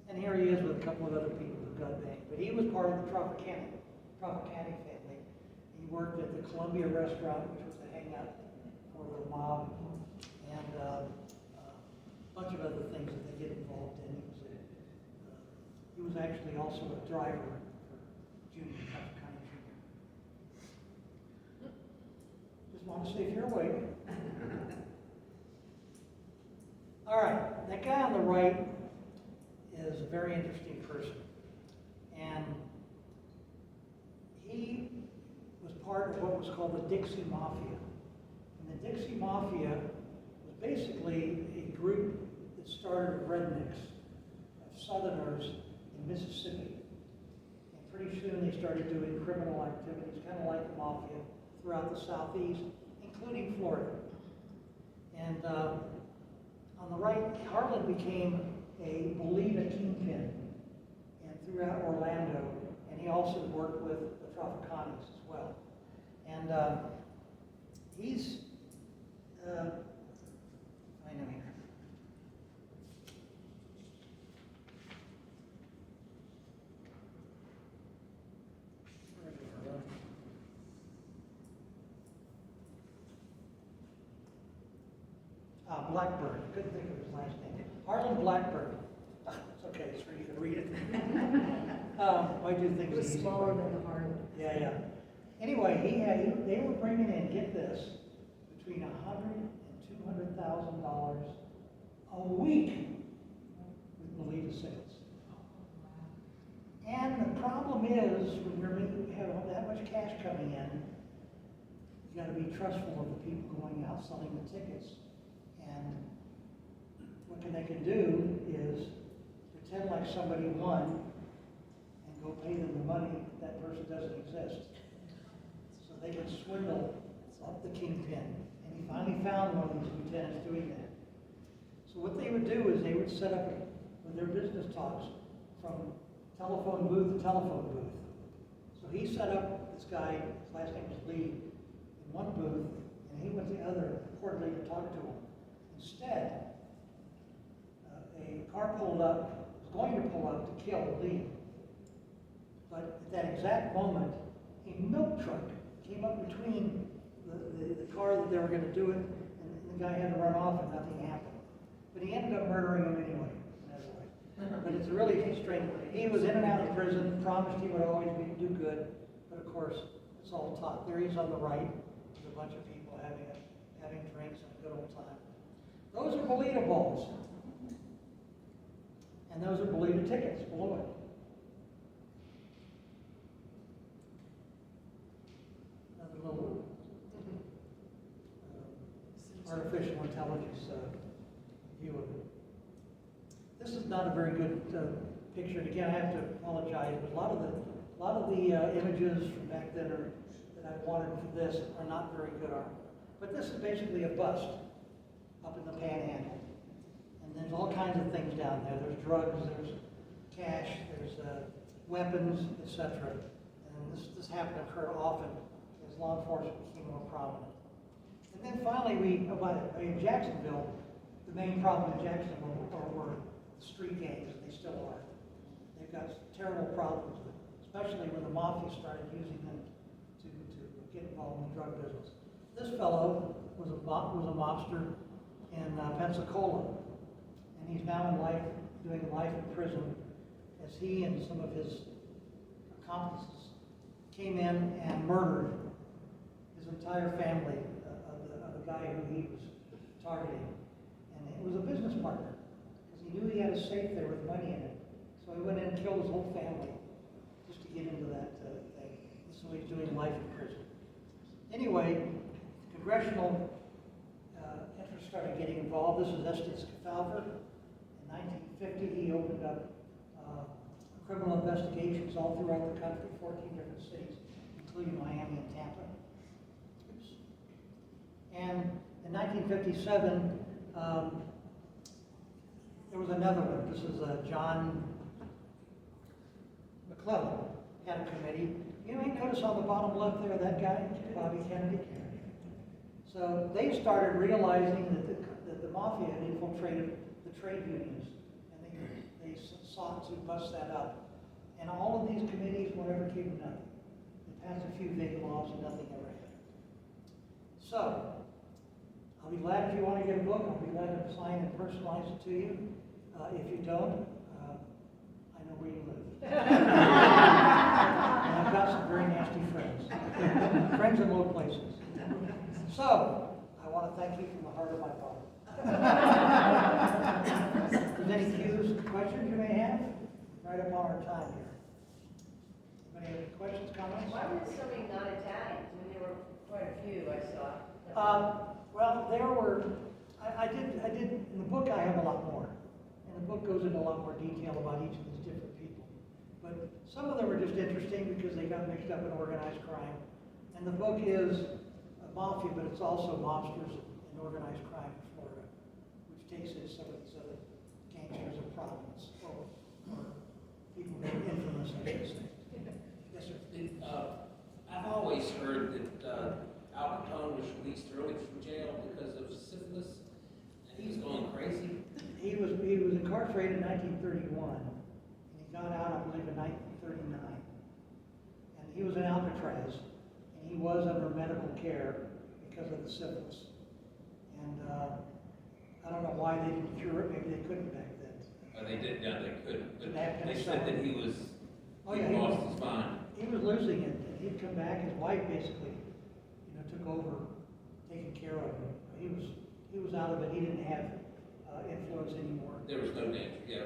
And here he is with a couple of other people who got banged. But he was part of the Tropicana family. He worked at the Columbia restaurant, which was a hangout for the mob, and a bunch of other things that they get involved in. He was actually also a driver for Junior, Tropicana Junior. Just want to see if you're awake. All right, that guy on the right is a very interesting person. And he was part of what was called the Dixie Mafia. And the Dixie Mafia was basically a group that started of rednecks, of Southerners in Mississippi. And pretty soon they started doing criminal activities, kind of like the Mafia, throughout the Southeast, including Florida. And on the right, Harlan became a Bolita kingpin and throughout Orlando, and he also worked with the Tropicanas as well. And he's, I know here. Where is Harlan? Blackburn, couldn't think of his last name. Harlan Blackburn. It's okay, so you can read it. I do things It was easy. smaller than the heart. Yeah. Anyway, they were bringing in, get this, between $100,000 and $200,000 a week with Melita sales. And the problem is, when you have that much cash coming in, you got to be trustful of the people going out selling the tickets. And what they can do is pretend like somebody won and go pay them the money that person doesn't exist. So they can swindle up the kingpin. And he finally found one of these lieutenants doing that. So what they would do is they would set up with their business talks from telephone booth to telephone booth. So he set up this guy, his last name was Lee, in one booth, and he went to the other, reportedly, to talk to him. Instead, a car pulled up, was going to pull up to kill Lee. But at that exact moment, a milk truck came up between the car that they were going to do it, and the guy had to run off and nothing happened. But he ended up murdering him anyway. But it's really strange. He was in and out of prison, promised he would always do good, but of course, it's all talk. There he is on the right, with a bunch of people having drinks and a good old time. Those are Bolita balls. And those are Bolita tickets below it. Another little artificial intelligence view of it. This is not a very good picture. And again, I have to apologize, but a lot of the images from back then that I wanted for this are not very good art. But this is basically a bust up in the Panhandle. And there's all kinds of things down there. There's drugs, there's cash, there's weapons, etc. And this happened to occur often as law enforcement became more prominent. And then finally, in Jacksonville, the main problem in Jacksonville were street gangs, and they still are. They've got terrible problems, especially when the Mafia started using them to get involved in the drug business. This fellow was a mobster in Pensacola, and he's now doing life in prison as he and some of his accomplices came in and murdered his entire family of the guy who he was targeting. And it was a business partner, because he knew he had a safe there with money in it. So he went in and killed his whole family just to get into that thing. So he's doing life in prison. Anyway, congressional interests started getting involved. This was Estes Kefauver. In 1950, he opened up criminal investigations all throughout the country, 14 different cities, including Miami and Tampa. And in 1957, there was another one. This is John McClellan had a committee. You may notice on the bottom left there, that guy, Bobby Kennedy. So they started realizing that the Mafia had infiltrated the trade unions, and they sought to bust that up. And all of these committees, whatever, came to nothing. They passed a few big laws and nothing ever happened. So, I'll be glad if you want to get a book. I'll be glad to sign and personalize it to you. If you don't, I know where you live. And I've got some very nasty friends. Friends in low places. So, I want to thank you from the heart of my heart. If there's any cues, questions you may have, right up on our time here. Anybody have any questions, comments? Why were there so many non-Italians? I mean, there were quite a few I saw. Well, there were, I did, in the book I have a lot more. And the book goes into a lot more detail about each of these different people. But some of them are just interesting because they got mixed up in organized crime. And the book is a Mafia, but it's also mobsters and organized crime in Florida, which takes in some of these other gangsters of prominence, or people who are infamous, I should say. Yes, sir. I've always heard that Al Capone was released early from jail because of syphilis, and he was going crazy. He was incarcerated in 1931, and he got out, I believe, in 1939. And he was in Alcatraz, and he was under medical care because of the syphilis. And I don't know why they didn't cure it. Maybe they couldn't back then. They did, no, they couldn't. But That kind they of said stuff. that he was, Oh, he yeah, he lost was- his mind. He was losing it, and he'd come back. His wife basically, took over taking care of him. He was out of it. He didn't have influence anymore. There was no danger. Yeah,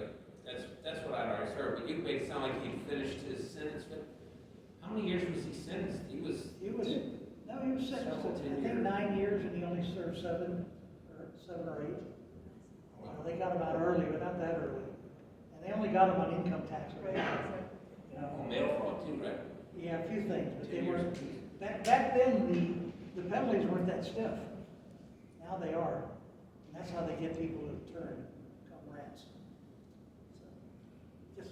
that's what I'd always heard. But you made it sound like he finished his sentence. But how many years was he sentenced? He was sentenced Several, to, 10 I think, years. 9 years, and he only served seven or eight. They got him out early, but not that early. And they only got him on income tax. mail fraud too, right? Yeah, a few things, but 10 they years weren't, apiece. back then, the penalties weren't that stiff. Now they are. And that's how they get people to turn, become rats. So, just,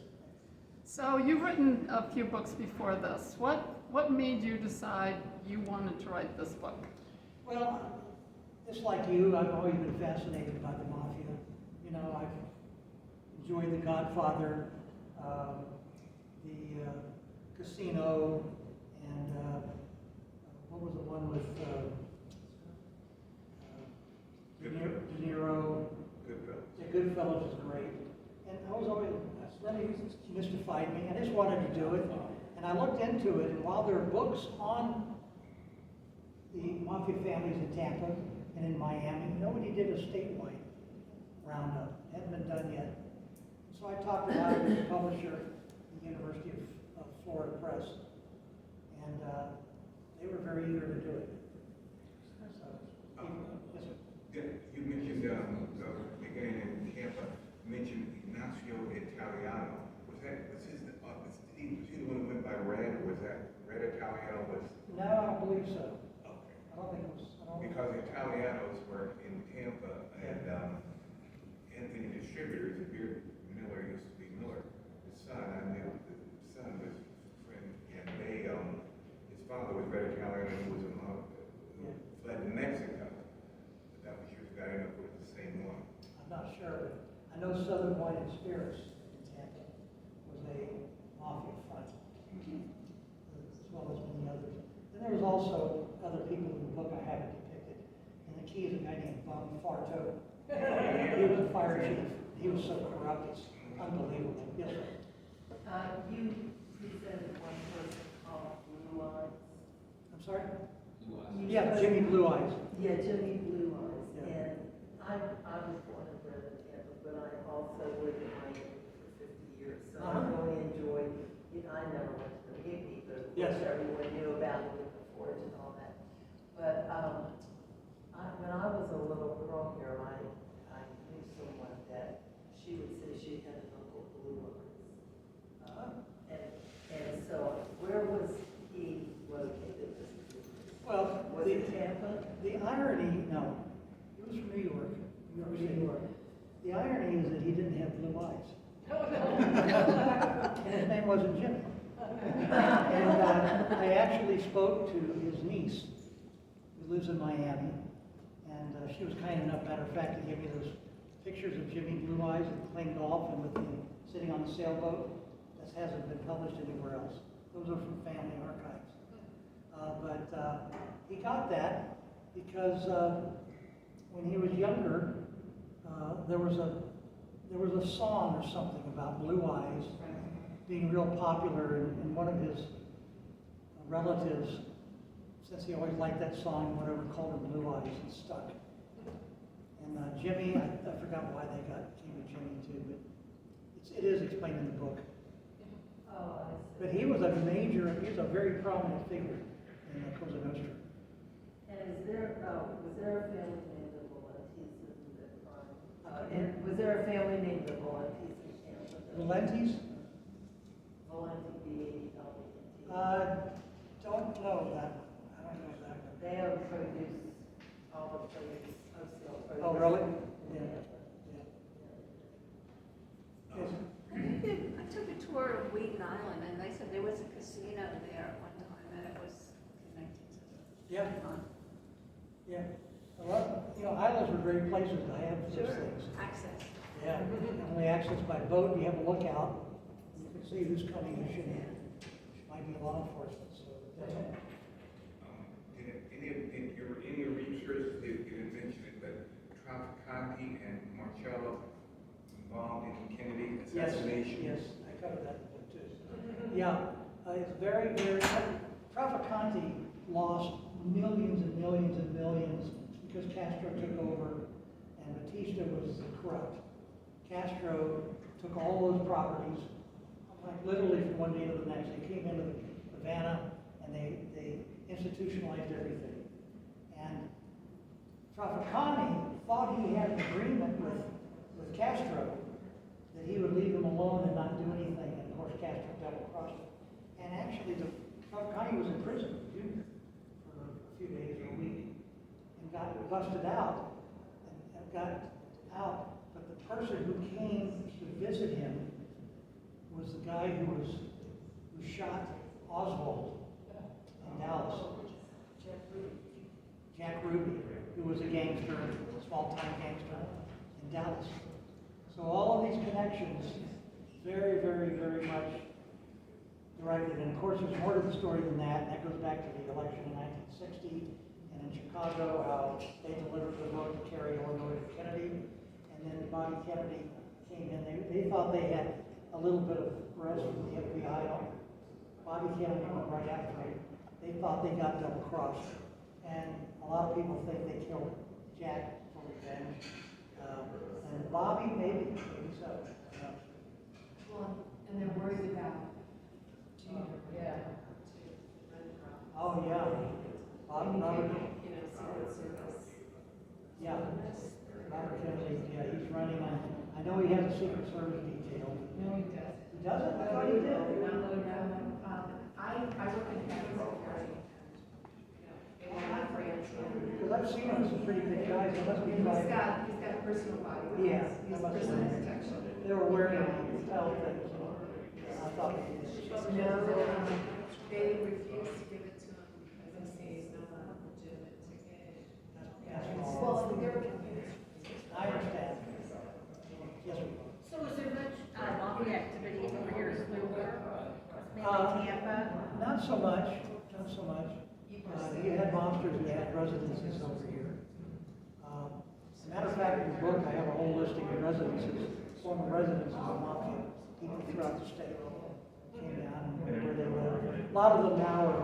So you've written a few books before this. What made you decide you wanted to write this book? well, just like you, I've always been fascinated by the Mafia. I've enjoyed The Godfather, the Casino, and what was the one with De Niro? Goodfellas. Yeah, Goodfellas is great. And I was always, that mystified me. I just wanted to do it. And I looked into it, and while there are books on the Mafia families in Tampa and in Miami, nobody did a statewide roundup. It hadn't been done yet. So I talked about it with the publisher, the University of Florida Press, and they were very eager to do it. So, yes, sir. You mentioned, beginning in Tampa, mentioned Ignacio Italiano. Was he the one who went by Red, or was that Red Italiano was? No, I don't believe so. Okay. I don't think it was. Because the Italianos were in Tampa, and Anthony Distributors, Miller used to be Miller, his son, I knew the son was a friend, and they, his father was Red Italiano, who was who fled to Mexico. But that was years ago, I don't know if it was the same one. I'm not sure. I know Southern Wine and Spirits in Tampa was a Mafia front, as well as many others. Then there was also other people in the book I haven't depicted. And the key is a guy named Bum Farto. He was a fire chief. He was so corrupt, it's unbelievable. Yes, sir. You presented one person called Blue Eyes. I'm sorry? Blue eyes. Yeah, Jimmy Blue Eyes. Yeah, Jimmy Blue Eyes. Yeah. And I was born and bred in Tampa, but I also lived in Miami for 50 years. So I really enjoyed, I never went to the picnic, but of Yes. course everyone knew about it with the fort and all that. But when I was a little girl here, I knew someone that she would say she had an uncle Blue Eyes. And so where was he located? Well, Was it Tampa? the irony, no, it was from New York. New York City. The irony me is that he didn't have blue eyes. And his name wasn't Jimmy. And I actually spoke to his niece, who lives in Miami, and she was kind enough, matter of fact, to give me those pictures of Jimmy Blue Eyes playing golf and with him sitting on the sailboat. That hasn't been published anywhere else. Those are from family archives. But he got that because when he was younger, there was a song or something about blue eyes being real popular, and one of his relatives, since he always liked that song, whatever, called him Blue Eyes, and stuck. And Jimmy, I forgot why they came to Jimmy too, but it is explained in the book. Oh, I see. But he was a very prominent figure in Cosa Nostra. And was there a family named the Valentis in the crime? And was there a family named the Valentis in Tampa? Valentis? Valenti, V-A-L-E-N-T. Don't know that. I don't know that. They have produce, all the produce, wholesale produce. Oh, really? Yeah. Yes. I took a tour of Wheaton Island, and they said there was a casino there at one time, and it was connected to the. Yeah. Yeah. Well, islands are great places to have those things. Access. Yeah. Only access by boat, you have a lookout. You can see who's coming and shooting. Which might be law enforcement, so definitely. In your research, you didn't mention it, but Trafficante and Marcello involved in Kennedy assassination. Yes, I covered that too. Yeah, it's very, very, Trafficante lost millions and millions and millions because Castro took over and Batista was corrupt. Castro took all those properties, like literally from one day to the next. They came into Havana and they institutionalized everything. And Trafficante thought he had an agreement with Castro that he would leave him alone and not do anything. And of course, Castro double-crossed him. And actually, Trafficante was in prison, Junior, for a few days or a week, and got busted out, and got out. But the person who came to visit him was the guy who shot Oswald in Dallas. Jack Ruby, who was a gangster, a small-time gangster in Dallas. So all of these connections, very, very, very much directed. And of course, there's more to the story than that. And that goes back to the election in 1960, and in Chicago, how they delivered the vote to Kerry, Illinois to Kennedy. And then Bobby Kennedy came in. They thought they had a little bit of rest from the FBI on Bobby Kennedy went right after him. They thought they got double-crossed. And a lot of people think they killed Jack for revenge. And Bobby, maybe so. Well, and they're worried about Junior. Yeah. Oh, yeah. Robert, Secret Service. yeah. Robert Kennedy, yeah, he's running on, I know he has a Secret Service detail. No, he doesn't. He doesn't? I thought he did. I work in Capital Security. They want my friends. Because I've seen him, some pretty big guys, it must be He's like, got a personal body. Yeah, He's that must be personal nice. protection. they were wearing metal things. I thought they did. No, they refuse to give it to him because they say he's not a legitimate ticket. Well, they're confused. I understand. Yes, sir. So is there much mafia activity over here in Clearwater? Mainly Tampa? Not so much, not so much. You had mobsters who had residences over here. As a matter of fact, in the book, I have a whole listing of residences, former residences of mafia, people throughout the state came down and where they live. A lot of them now are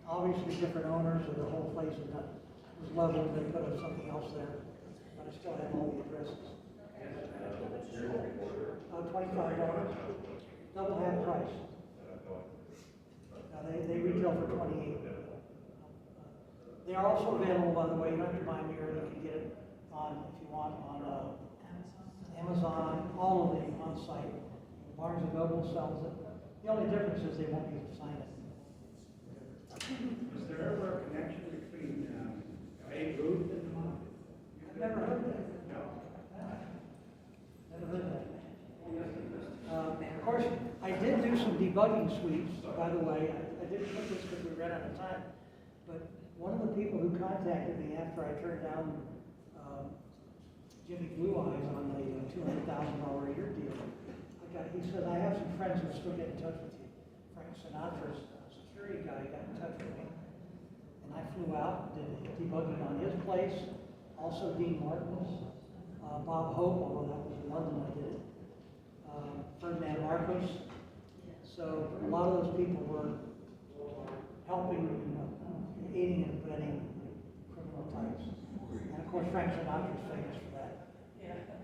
obviously different owners, or the whole place was leveled, they put up something else there. But I still have all the addresses. $25, double half price. Now, they retail for 28. They are also available, by the way, you don't have to buy them here, you can get it on, if you want, on Amazon, all of them on site. Barnes and Noble sells it. The only difference is they won't be signing it. Is there ever a connection between Babe Ruth and the mafia? I've never heard that. No. debugging suites, by the way, I didn't put this because we ran out of time, but one of the people who contacted me after I turned down Jimmy Blue Eyes on the $200,000 a year deal, he said, I have some friends who still get in touch with you. Frank Sinatra's security guy got in touch with me. And I flew out, did debugging on his place, also Dean Martin's, Bob Hope, although that was in London, I did it. Ferdinand Marcos. So a lot of those people were helping, aiding and abetting criminal types. And of course, Frank Sinatra's famous for that. Yeah.